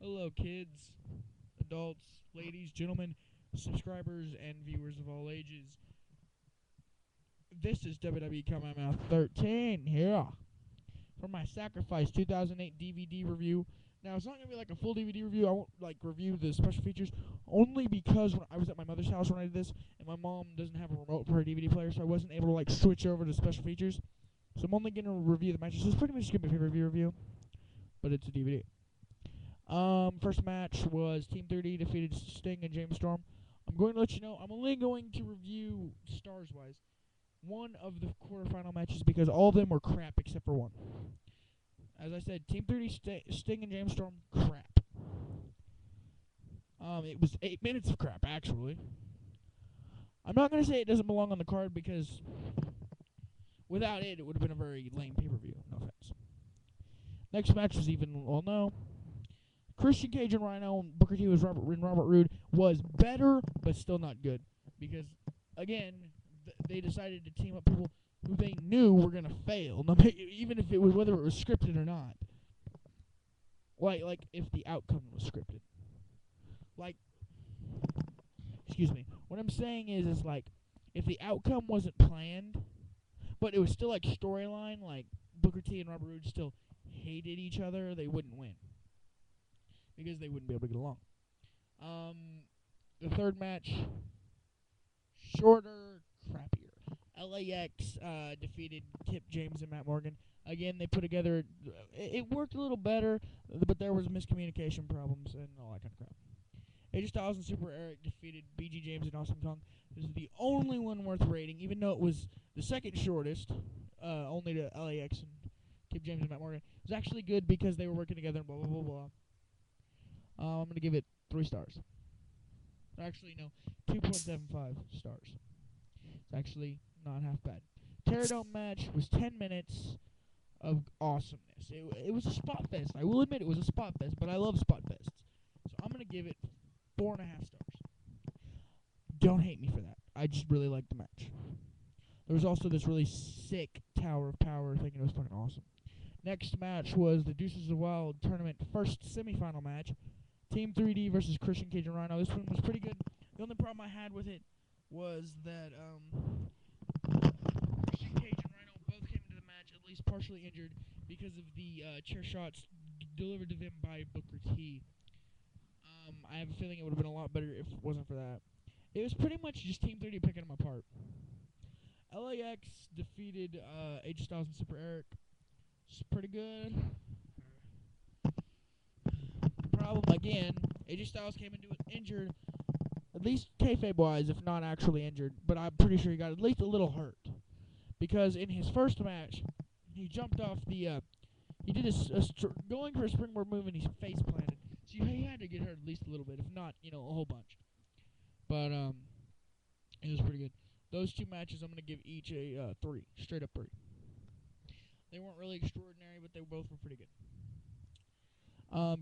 Hello, kids, adults, ladies, gentlemen, subscribers, and viewers of all ages. This is WWE Coming Out 13 here for my Sacrifice 2008 DVD review. Now, it's not going to be like a full DVD review. I won't review the special features only because when I was at my mother's house when I did this, and my mom doesn't have a remote for her DVD player, so I wasn't able to switch over to special features. So I'm only going to review the matches. So it's pretty much going to be a pay-per-view review, but it's a DVD. First match was Team 30 defeated Sting and James Storm. I'm going to let you know I'm only going to review stars-wise one of the quarterfinal matches because all of them were crap except for one. As I said, Team 30 Sting and James Storm, crap. It was 8 minutes of crap, actually. I'm not going to say it doesn't belong on the card because without it would have been a very lame pay-per-view. No offense. Next match was even, well, no. Christian Cage and Rhino and Booker T was Robert Roode was better, but still not good. Because, again, they decided to team up people who they knew were going to fail, even if it was whether it was scripted or not. Like if the outcome was scripted. Excuse me. What I'm saying is like, if the outcome wasn't planned, but it was still like storyline, like Booker T and Robert Roode still hated each other, they wouldn't win. Because they wouldn't be able to get along. The third match, shorter, crappier. LAX defeated Kip James and Matt Morgan. Again, they put together, it worked a little better, but there was miscommunication problems and all that kind of crap. AJ Styles and Super Eric defeated BG James and Awesome Kong. This is the only one worth rating, even though it was the second shortest, only to LAX and Kip James and Matt Morgan. It was actually good because they were working together and blah, blah, blah, blah. I'm going to give it 3 stars. Actually, no, 2.75 stars. It's actually not half bad. Terradome match was 10 minutes of awesomeness. It was a spot fest. I will admit it was a spot fest, but I love spot fests. So I'm going to give it 4.5 stars. Don't hate me for that. I just really liked the match. There was also this really sick Tower of Power thing, and it was fucking awesome. Next match was the Deuces of Wild tournament first semifinal match. Team 3D versus Christian Cage and Rhino. This one was pretty good. The only problem I had with it was that Christian Cage and Rhino both came into the match at least partially injured because of the chair shots delivered to them by Booker T. I have a feeling it would have been a lot better if it wasn't for that. It was pretty much just Team 30 picking them apart. LAX defeated AJ Styles and Super Eric. It's pretty good. Problem again, AJ Styles came into it injured, at least kayfabe-wise, if not actually injured, but I'm pretty sure he got at least a little hurt. Because in his first match, he jumped off the, he did going for a springboard move and he face planted. So he had to get hurt at least a little bit, if not, a whole bunch. But, it was pretty good. Those 2 matches, I'm going to give each a 3, straight up 3. They weren't really extraordinary, but they both were pretty good.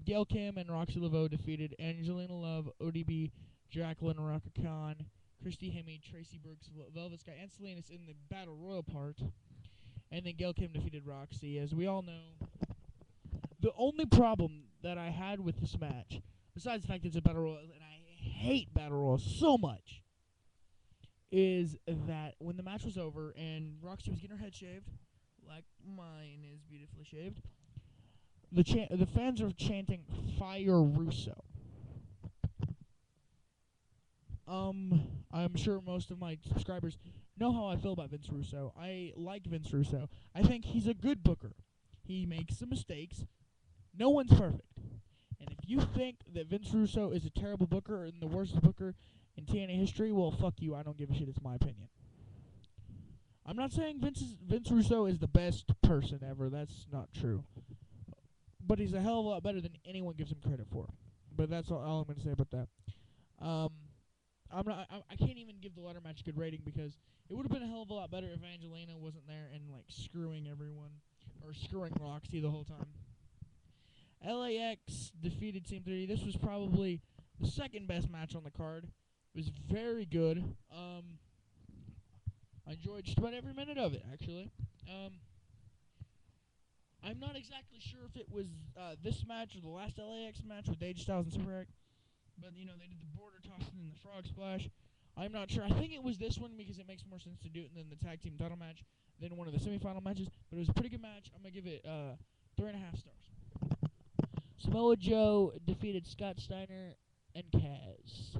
Gail Kim and Roxy Laveau defeated Angelina Love, ODB, Jacqueline Raka Khan, Christy Hemme, Tracy Brooks, Velvet Sky, and Salinas in the Battle Royal part. And then Gail Kim defeated Roxy. As we all know, the only problem that I had with this match, besides the fact that it's a Battle Royal, and I hate Battle Royal so much, is that when the match was over and Roxy was getting her head shaved, like mine is beautifully shaved, the fans are chanting "Fire Russo." I'm sure most of my subscribers know how I feel about Vince Russo. I like Vince Russo. I think he's a good booker. He makes some mistakes. No one's perfect. And if you think that Vince Russo is a terrible booker and the worst booker in TNA history, well, fuck you. I don't give a shit. It's my opinion. I'm not saying Vince Russo is the best person ever. That's not true. But he's a hell of a lot better than anyone gives him credit for. But that's all I'm going to say about that. I can't even give the ladder match a good rating because it would have been a hell of a lot better if Angelina wasn't there and screwing everyone or screwing Roxy the whole time. LAX defeated Team 30. This was probably the second best match on the card. It was very good. I enjoyed just about every minute of it, actually. I'm not exactly sure if it was this match or the last LAX match with AJ Styles and Super Eric, but they did the border tossing and the frog splash. I'm not sure. I think it was this one because it makes more sense to do it than the tag team title match than one of the semifinal matches. But it was a pretty good match. I'm gonna give it 3.5 stars. Samoa Joe defeated Scott Steiner and Kaz.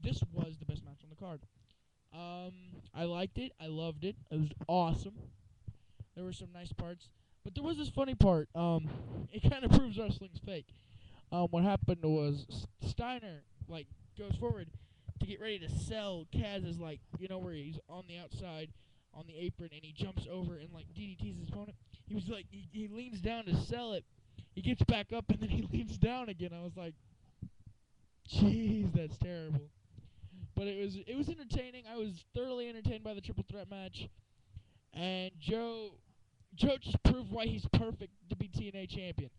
This was the best match on the card. I liked it. I loved it. It was awesome. There were some nice parts, but there was this funny part. It kind of proves wrestling's fake. What happened was Steiner goes forward to get ready to sell Kaz as where he's on the outside on the apron and he jumps over and DDTs his opponent. He was he leans down to sell it. He gets back up and then he leans down again. I was like, jeez, that's terrible. But it was entertaining. I was thoroughly entertained by the triple threat match, and Joe just proved why he's perfect to be TNA champion.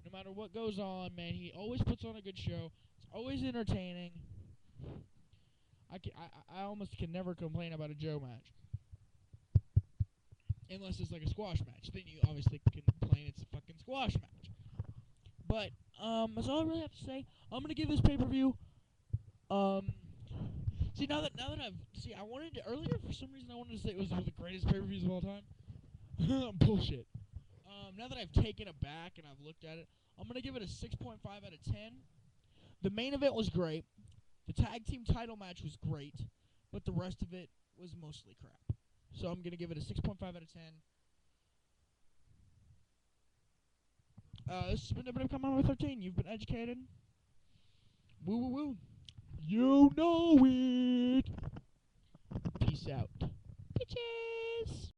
No matter what goes on, man, he always puts on a good show. It's always entertaining. I almost can never complain about a Joe match. Unless it's like a squash match. Then you obviously can complain it's a fucking squash match. But, that's all I really have to say. I'm going to give this pay-per-view, see, now that I wanted to, earlier for some reason I wanted to say it was one of the greatest pay-per-views of all time. Bullshit. Now that I've taken it back and I've looked at it, I'm going to give it a 6.5 out of 10. The main event was great. The tag team title match was great. But the rest of it was mostly crap. So I'm going to give it a 6.5 out of 10. This has been WWCon number 13. You've been educated. Woo woo woo. You know it. Peace out. Bitches.